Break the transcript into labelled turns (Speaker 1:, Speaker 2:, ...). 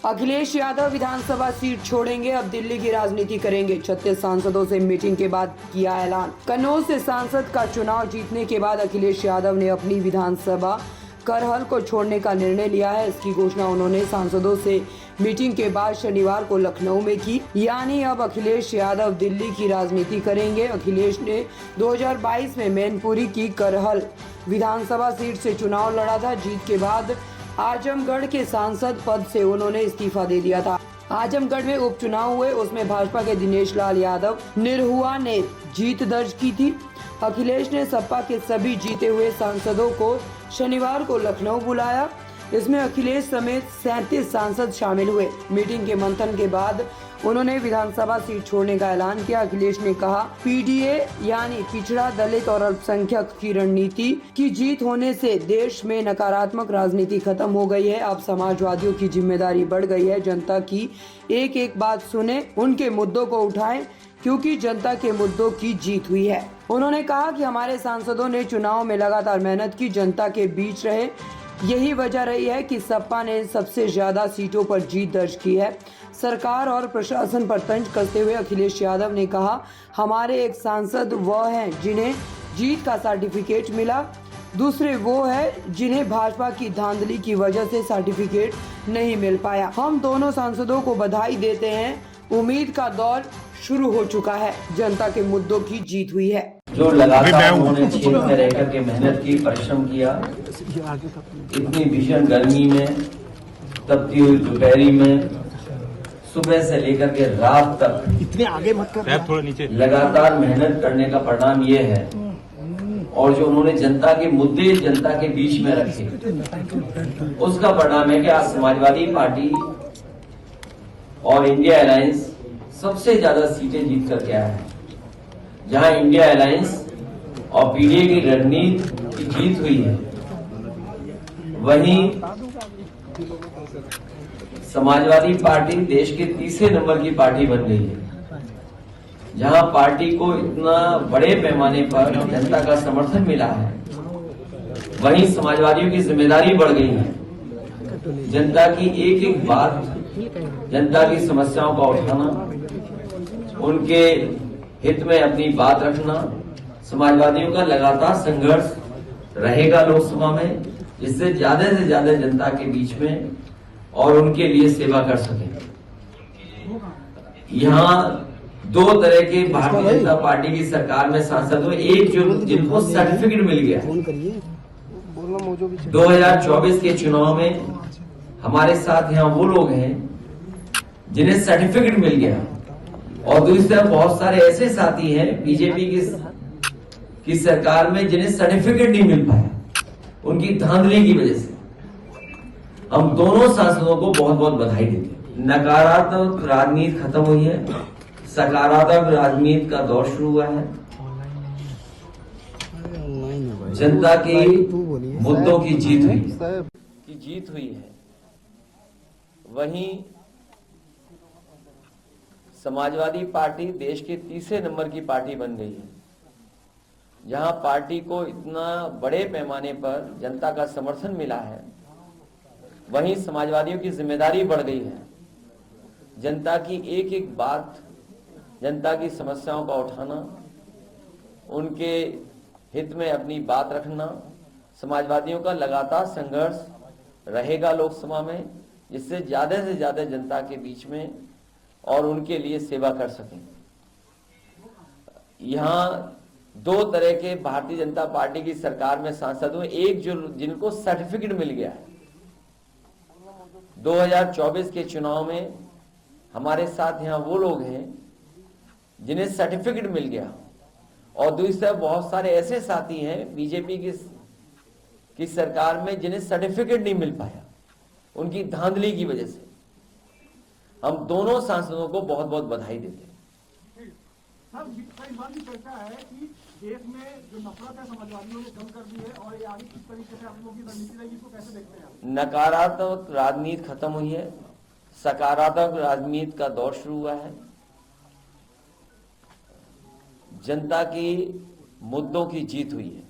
Speaker 1: अखिलेश यादव विधानसभा seat छोड़ेंगे, अब दिल्ली की राजनीति करेंगे। 36 सांसदों से मीटिंग के बाद किया ऐलान। कन्नौज से सांसद का चुनाव जीतने के बाद अखिलेश यादव ने अपनी विधानसभा करहल को छोड़ने का निर्णय लिया है। इसकी घोषणा उन्होंने सांसदों से मीटिंग के बाद शनिवार को लखनऊ में की। यानी अब अखिलेश यादव दिल्ली की राजनीति करेंगे। अखिलेश ने 2022 में मैनपुरी की करहल विधानसभा सीट से चुनाव लड़ा था। जीत के बाद आजमगढ़ के सांसद पद से उन्होंने इस्तीफा दे दिया था। आजमगढ़ में उपचुनाव हुए, उसमें भाजपा के दिनेश लाल यादव निरहुआ ने जीत दर्ज की थी। अखिलेश ने सपा के सभी जीते हुए सांसदों को शनिवार को लखनऊ बुलाया। इसमें अखिलेश समेत 37 सांसद शामिल हुए। मीटिंग के मंथन के बाद उन्होंने विधानसभा सीट छोड़ने का ऐलान किया। अखिलेश ने कहा, पीडीए यानी पिछड़ा, दलित और अल्पसंख्यक की रणनीति की जीत होने से देश में नकारात्मक राजनीति खत्म हो गई है। अब समाजवादियों की जिम्मेदारी बढ़ गई है। जनता की एक एक बात सुने, उनके मुद्दों को उठाएं, क्योंकि जनता के मुद्दों की जीत हुई है। उन्होंने कहा कि हमारे सांसदों ने चुनाव में लगातार मेहनत की, जनता के बीच रहे। यही वजह रही है कि सपा ने सबसे ज्यादा सीटों पर जीत दर्ज की है। सरकार और प्रशासन पर तंज कसते हुए अखिलेश यादव ने कहा, हमारे एक सांसद वह हैं जिन्हें जीत का सर्टिफिकेट मिला, दूसरे वो है जिन्हें भाजपा की धांधली की वजह से सर्टिफिकेट नहीं मिल पाया। हम दोनों सांसदों को बधाई देते हैं। उम्मीद का दौर शुरू हो चुका है। जनता के मुद्दों की जीत हुई है।
Speaker 2: जो लगातार उन्होंने क्षेत्र में रहकर के मेहनत की, परिश्रम किया, इतनी भीषण गर्मी में, तपती हुई दोपहरी में, सुबह से लेकर के रात तक
Speaker 3: इतने आगे मत कर, थोड़ा नीचे,
Speaker 2: लगातार मेहनत करने का परिणाम ये है। और जो उन्होंने जनता के मुद्दे जनता के बीच में रखे, उसका परिणाम है कि आज समाजवादी पार्टी और इंडिया अलायंस सबसे ज्यादा सीटें जीत करके आया है। जहां इंडिया अलायंस और पीडीए की रणनीति की जीत हुई है, वहीं समाजवादी पार्टी देश के तीसरे नंबर की पार्टी बन गई है। जहां पार्टी को इतना बड़े पैमाने पर जनता का समर्थन मिला है, वहीं समाजवादियों की जिम्मेदारी बढ़ गई है। जनता की एक एक बात, जनता की समस्याओं का उठाना, उनके हित में अपनी बात रखना। समाजवादियों का लगातार संघर्ष रहेगा लोकसभा में, जिससे ज्यादा से ज्यादा जनता के बीच में और उनके लिए सेवा कर सके। यहाँ दो तरह के भारतीय जनता पार्टी की सरकार में सांसद हुए। एक जो जिनको सर्टिफिकेट मिल गया 2024 के चुनाव में, हमारे साथ यहाँ वो लोग हैं जिन्हें सर्टिफिकेट मिल गया, और दूसरी तरफ बहुत सारे ऐसे साथी हैं बीजेपी की सरकार में जिन्हें सर्टिफिकेट नहीं मिल पाया, उनकी धांधली की वजह से। हम दोनों सांसदों को बहुत बहुत बधाई देते हैं। नकारात्मक राजनीति खत्म हुई है, सकारात्मक राजनीति का दौर शुरू हुआ है। जनता के मुद्दों की जीत हुई है। वहीं समाजवादी पार्टी देश के तीसरे नंबर की पार्टी बन गई है। जहां पार्टी को इतना बड़े पैमाने पर जनता का समर्थन मिला है, वहीं समाजवादियों की जिम्मेदारी बढ़ गई है। जनता की एक एक बात, जनता की समस्याओं का उठाना, उनके हित में अपनी बात रखना। समाजवादियों का लगातार संघर्ष रहेगा लोकसभा में, जिससे ज्यादा से ज्यादा जनता के बीच में और उनके लिए सेवा कर सकें। यहाँ दो तरह के भारतीय जनता पार्टी की सरकार में सांसद हुए। एक जो जिनको सर्टिफिकेट मिल गया है 2024 के चुनाव में, हमारे साथ यहाँ वो लोग हैं जिन्हें सर्टिफिकेट मिल गया, और दूसरी तरफ बहुत सारे ऐसे साथी हैं बीजेपी की सरकार में जिन्हें सर्टिफिकेट नहीं मिल पाया, उनकी धांधली की वजह से। हम दोनों सांसदों को बहुत बहुत बधाई देते हैं।
Speaker 3: चर्चा है कि देश में जो नफरत है समाजवादियों ने कम कर दी है, और ये आगे किस तरीके से आप लोगों की रणनीति रहेगी, इसको कैसे देखते हैं आप?
Speaker 2: नकारात्मक राजनीति खत्म हुई है, सकारात्मक राजनीति का दौर शुरू हुआ है। जनता की मुद्दों की जीत हुई है।